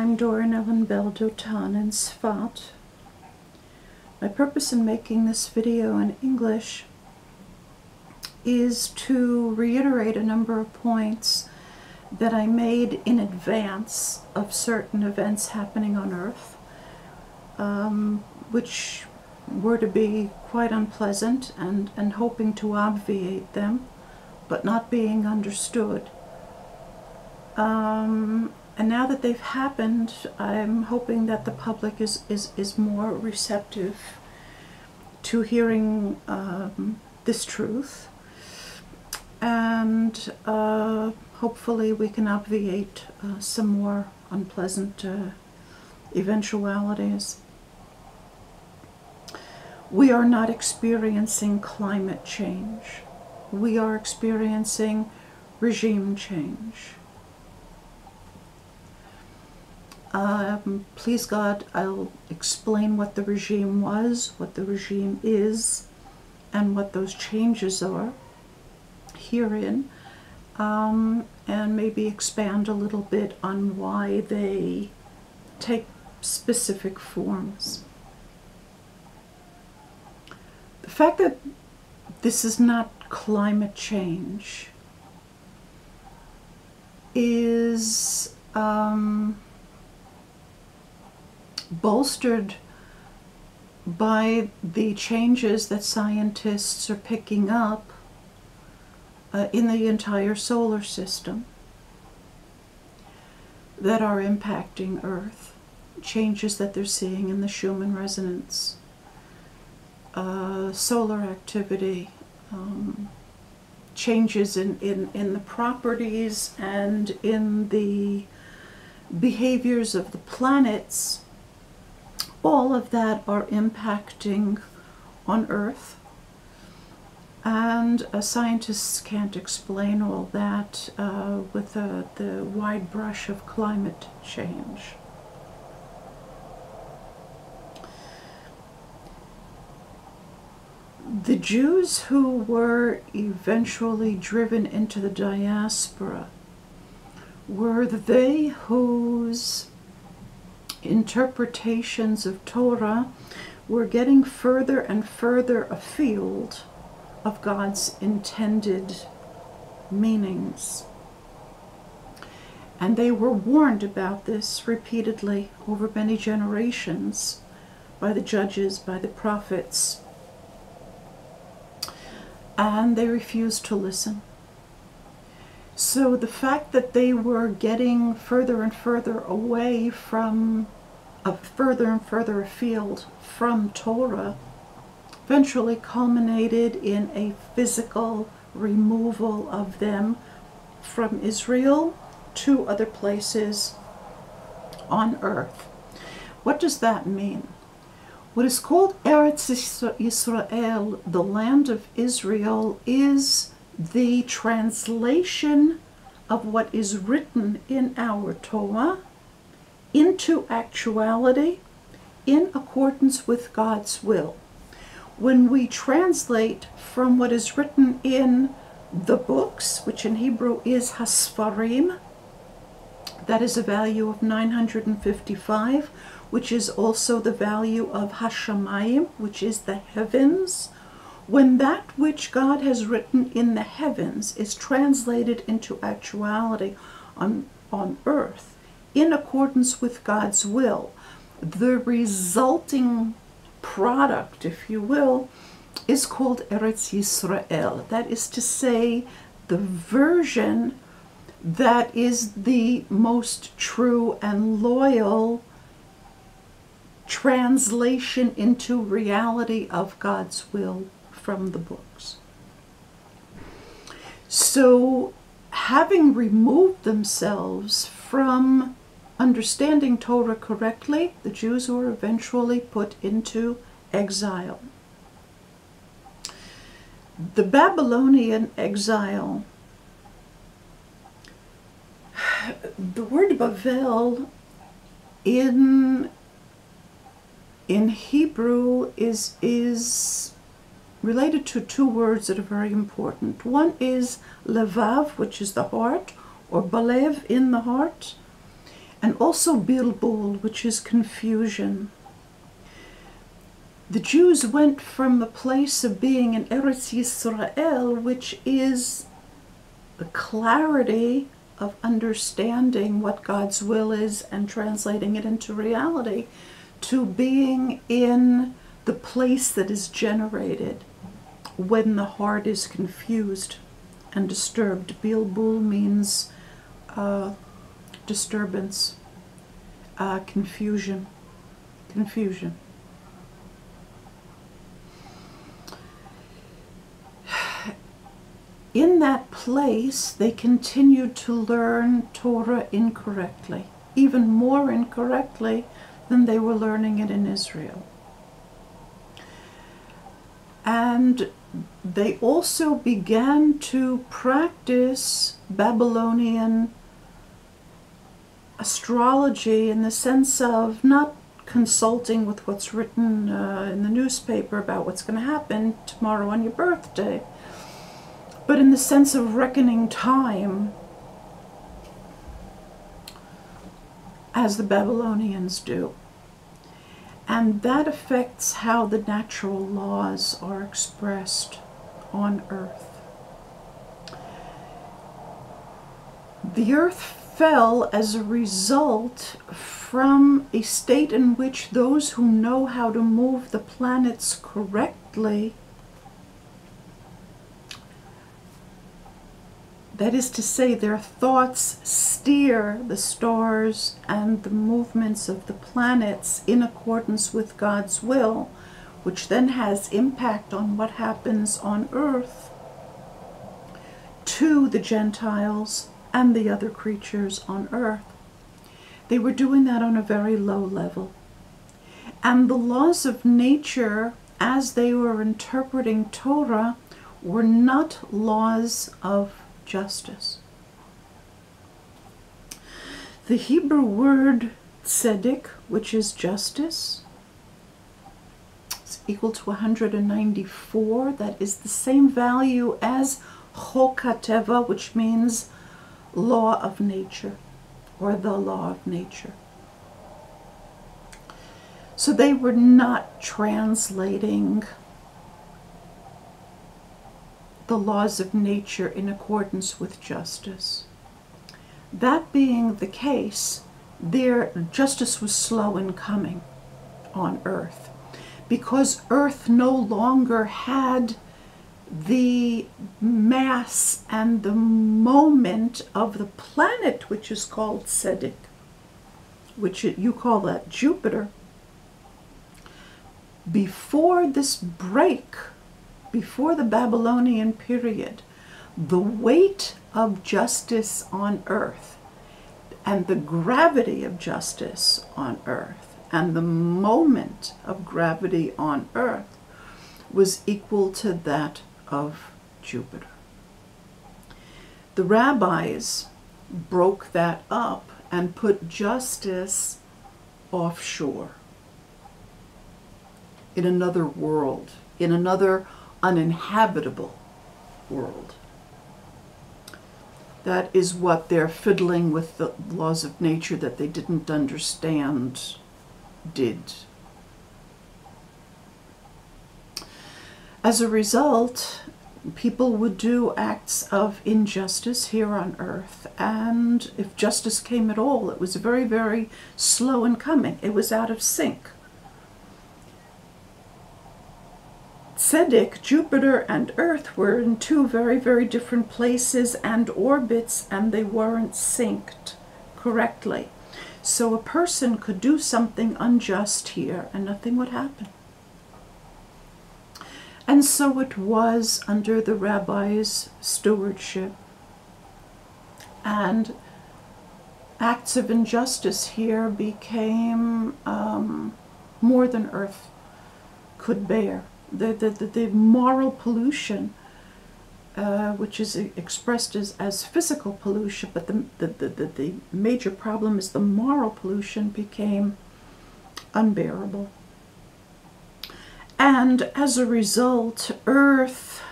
I'm Doran Ellen Bell Dotan in Sfat. My purpose in making this video in English is to reiterate a number of points that I made in advance of certain events happening on Earth, which were to be quite unpleasant and hoping to obviate them, but not being understood. And now that they've happened, I'm hoping that the public is more receptive to hearing this truth, and hopefully we can obviate some more unpleasant eventualities. We are not experiencing climate change. We are experiencing regime change. Please God, I'll explain what the regime was, what the regime is, and what those changes are herein, and maybe expand a little bit on why they take specific forms. The fact that this is not climate change is bolstered by the changes that scientists are picking up in the entire solar system that are impacting Earth. Changes that they're seeing in the Schumann resonance, solar activity, changes in the properties and in the behaviors of the planets. All of that are impacting on Earth, and scientists can't explain all that with the wide brush of climate change. The Jews who were eventually driven into the diaspora were they whose interpretations of Torah were getting further and further afield of God's intended meanings. And they were warned about this repeatedly over many generations by the judges, by the prophets, and they refused to listen. So the fact that they were getting further and further away from, further and further afield from Torah, eventually culminated in a physical removal of them from Israel to other places on Earth. What does that mean? What is called Eretz Yisrael, the land of Israel, is the translation of what is written in our Torah into actuality in accordance with God's will. When we translate from what is written in the books, which in Hebrew is Hasfarim, that is a value of 955, which is also the value of Hashamayim, which is the heavens. When that which God has written in the heavens is translated into actuality on earth, in accordance with God's will, the resulting product, if you will, is called Eretz Yisrael. That is to say, the version that is the most true and loyal translation into reality of God's will from the books. So, having removed themselves from understanding Torah correctly, the Jews were eventually put into exile. The Babylonian exile, the word Bavel in Hebrew is related to two words that are very important. One is levav, which is the heart, or balev, in the heart, and also bilbul, which is confusion. The Jews went from the place of being in Eretz Yisrael, which is the clarity of understanding what God's will is and translating it into reality, to being in the place that is generated when the heart is confused and disturbed. Bilbul means disturbance, confusion. In that place, they continued to learn Torah incorrectly, even more incorrectly than they were learning it in Israel. And they also began to practice Babylonian astrology in the sense of not consulting with what's written in the newspaper about what's going to happen tomorrow on your birthday, but in the sense of reckoning time as the Babylonians do. And that affects how the natural laws are expressed on earth. The earth fell as a result from a state in which those who know how to move the planets correctly, that is to say, their thoughts steer the stars and the movements of the planets in accordance with God's will, which then has impact on what happens on earth to the Gentiles and the other creatures on earth. They were doing that on a very low level. And the laws of nature, as they were interpreting Torah, were not laws of justice. The Hebrew word tzedek, which is justice, is equal to 194. That is the same value as chok hateva, which means law of nature, or the law of nature. So they were not translating the laws of nature in accordance with justice. That being the case, their justice was slow in coming on earth, because earth no longer had the mass and the moment of the planet, which is called Tzedek, which you call that Jupiter. Before this break, before the Babylonian period, the weight of justice on earth and the gravity of justice on earth and the moment of gravity on earth was equal to that of Jupiter. The rabbis broke that up and put justice offshore, in another world, in another uninhabitable world. That is what their fiddling with the laws of nature that they didn't understand did. As a result, people would do acts of injustice here on earth, and if justice came at all, it was very, very slow in coming. It was out of sync. Tzedek, Jupiter, and Earth were in two very, very different places and orbits, and they weren't synced correctly. So a person could do something unjust here and nothing would happen. And so it was under the rabbi's stewardship. And acts of injustice here became more than Earth could bear. The moral pollution, which is expressed as physical pollution, but the major problem is the moral pollution became unbearable. And as a result, Earth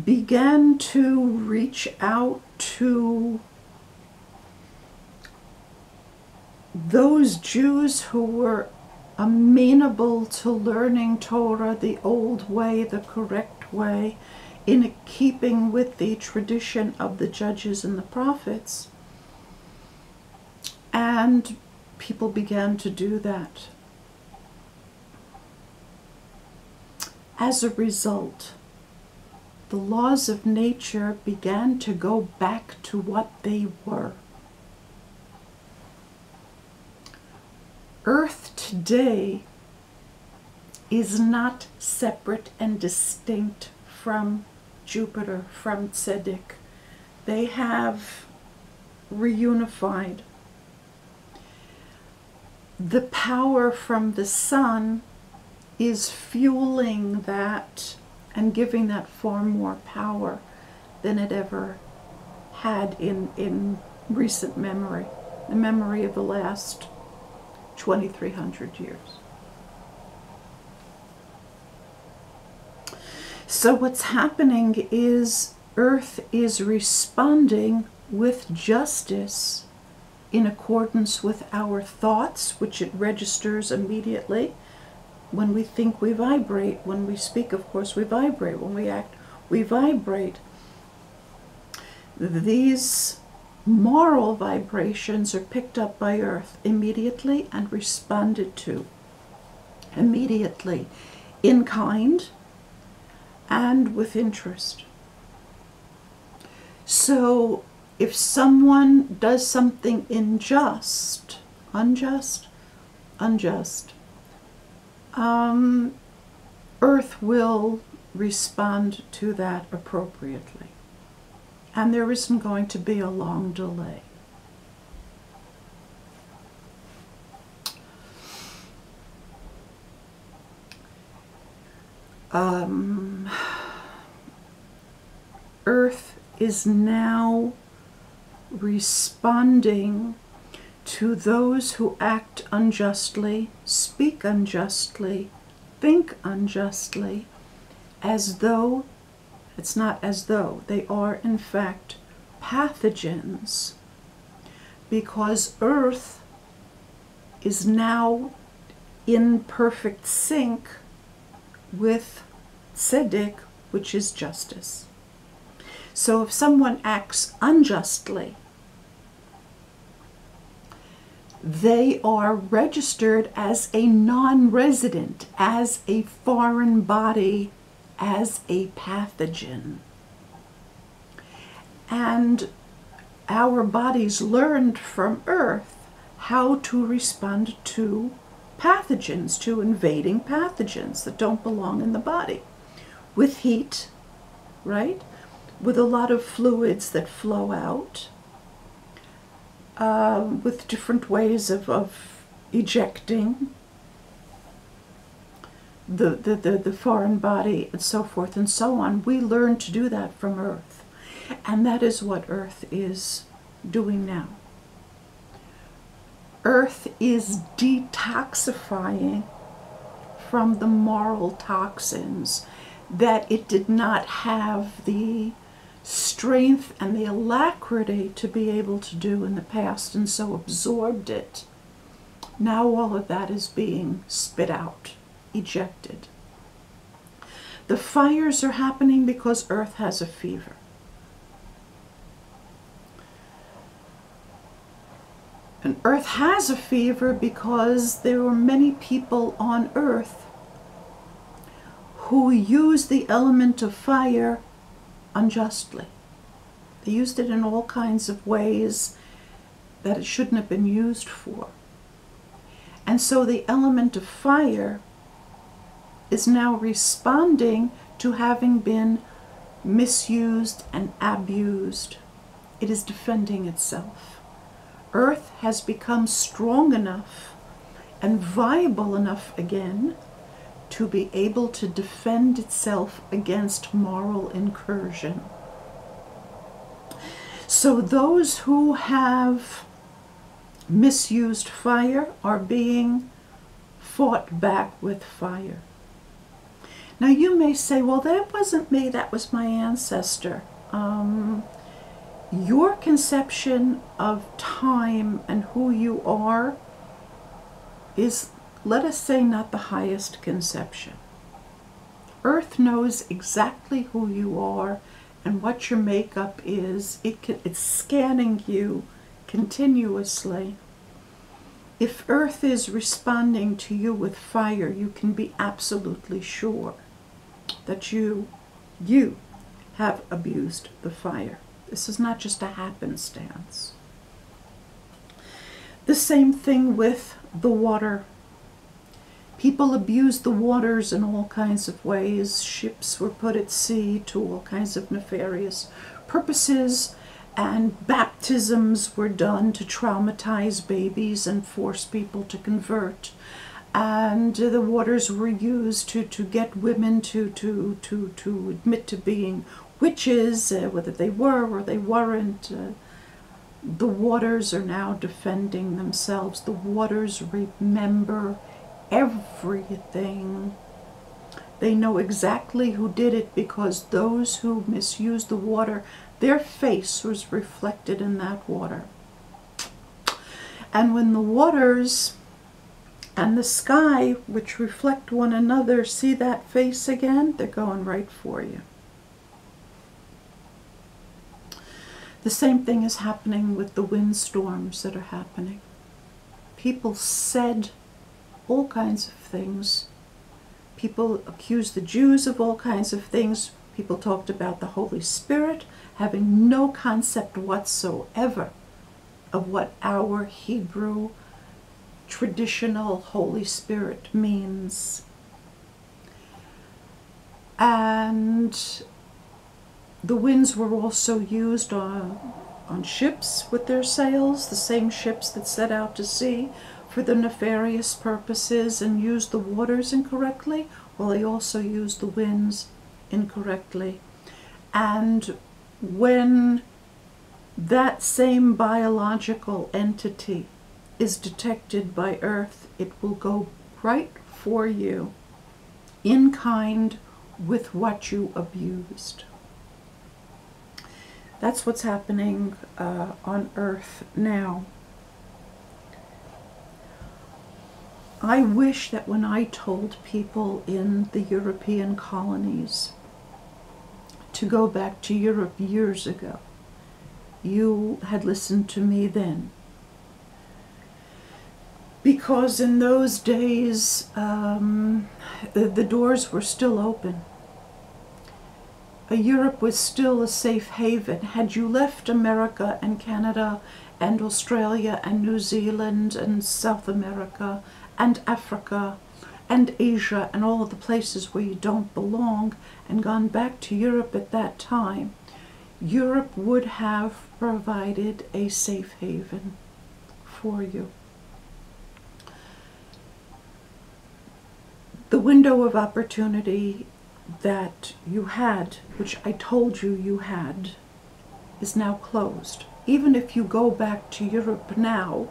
began to reach out to those Jews who were amenable to learning Torah the old way, the correct way, in keeping with the tradition of the judges and the prophets. And people began to do that. As a result, the laws of nature began to go back to what they were. Earth today is not separate and distinct from Jupiter, from Tzedek. They have reunified. The power from the sun is fueling that and giving that far more power than it ever had in recent memory, the memory of the last 2,300 years. So what's happening is Earth is responding with justice in accordance with our thoughts, which it registers immediately. When we think, we vibrate. When we speak, of course, we vibrate. When we act, we vibrate. These moral vibrations are picked up by Earth immediately and responded to immediately, in kind and with interest. So if someone does something unjust, Earth will respond to that appropriately. And there isn't going to be a long delay. Earth is now responding to those who act unjustly, speak unjustly, think unjustly, as though, it's not as though, they are in fact pathogens, because Earth is now in perfect sync with Tzedek, which is justice. So if someone acts unjustly, they are registered as a non-resident, as a foreign body, as a pathogen. And our bodies learned from Earth how to respond to pathogens, to invading pathogens that don't belong in the body. With heat, right? With a lot of fluids that flow out. With different ways of ejecting the foreign body and so forth and so on. We learn to do that from Earth. And that is what Earth is doing now. Earth is detoxifying from the moral toxins that it did not have the strength and the alacrity to be able to do in the past, and so absorbed it. Now all of that is being spit out, ejected. The fires are happening because Earth has a fever. And Earth has a fever because there were many people on Earth who used the element of fire unjustly. They used it in all kinds of ways that it shouldn't have been used for. And so the element of fire is now responding to having been misused and abused. It is defending itself. Earth has become strong enough and viable enough again to be able to defend itself against moral incursion. So those who have misused fire are being fought back with fire. Now you may say, well, that wasn't me, that was my ancestor. Your conception of time and who you are is, let us say, not the highest conception. Earth knows exactly who you are and what your makeup is. It's scanning you continuously. If Earth is responding to you with fire, you can be absolutely sure that you have abused the fire. This is not just a happenstance. The same thing with the water. People abuse the waters in all kinds of ways. Ships were put at sea to all kinds of nefarious purposes, and baptisms were done to traumatize babies and force people to convert. And the waters were used to get women to admit to being witches, whether they were or they weren't. The waters are now defending themselves. The waters remember everything. They know exactly who did it, because those who misused the water, their face was reflected in that water. And when the waters and the sky, which reflect one another, see that face again, they're going right for you. The same thing is happening with the windstorms that are happening. People said all kinds of things. People accused the Jews of all kinds of things. People talked about the Holy Spirit, having no concept whatsoever of what our Hebrew traditional Holy Spirit means. And the winds were also used on ships with their sails, the same ships that set out to sea for the nefarious purposes and used the waters incorrectly. Well, they also used the winds incorrectly. And when that same biological entity is detected by Earth, it will go right for you in kind with what you abused. That's what's happening on Earth now. I wish that when I told people in the European colonies to go back to Europe years ago, you had listened to me then. Because in those days, the doors were still open. Europe was still a safe haven. Had you left America and Canada and Australia and New Zealand and South America and Africa and Asia and all of the places where you don't belong and gone back to Europe at that time, Europe would have provided a safe haven for you. The window of opportunity that you had, which I told you you had, is now closed. Even if you go back to Europe now,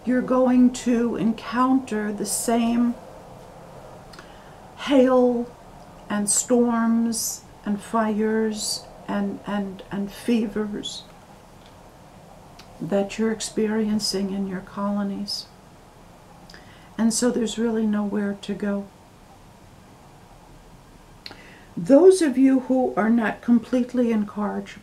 you're going to encounter the same hail and storms and fires and fevers that you're experiencing in your colonies. And so there's really nowhere to go. Those of you who are not completely incorrigible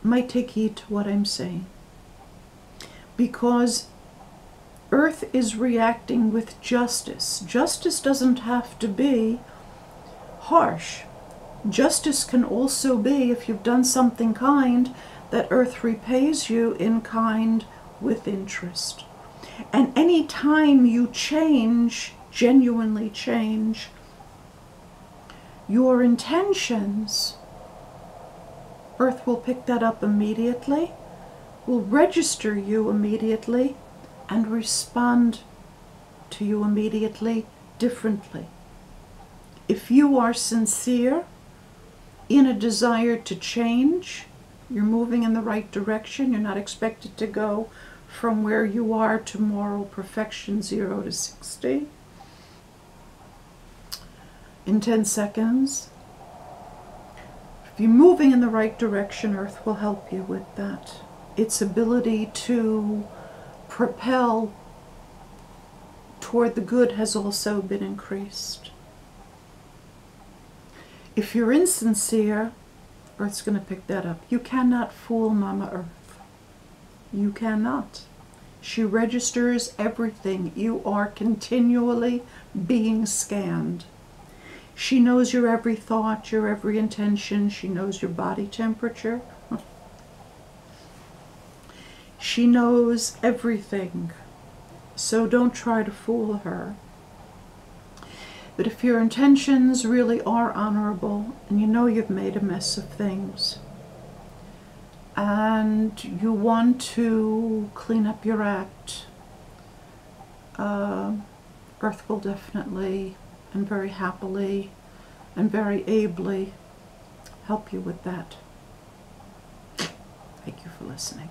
might take heed to what I'm saying, because Earth is reacting with justice. Justice doesn't have to be harsh. Justice can also be, if you've done something kind, that Earth repays you in kind with interest. And any time you change, genuinely change your intentions, Earth will pick that up immediately, will register you immediately, and respond to you immediately differently. If you are sincere in a desire to change, you're moving in the right direction. You're not expected to go from where you are to moral perfection, 0 to 60, in 10 seconds. If you're moving in the right direction, Earth will help you with that. its ability to propel toward the good has also been increased. If you're insincere, Earth's going to pick that up. You cannot fool Mama Earth. You cannot. She registers everything. You are continually being scanned. She knows your every thought, your every intention. She knows your body temperature. She knows everything. So don't try to fool her. But if your intentions really are honorable, and you know you've made a mess of things, and you want to clean up your act, Earth will definitely and very happily and very ably help you with that. Thank you for listening.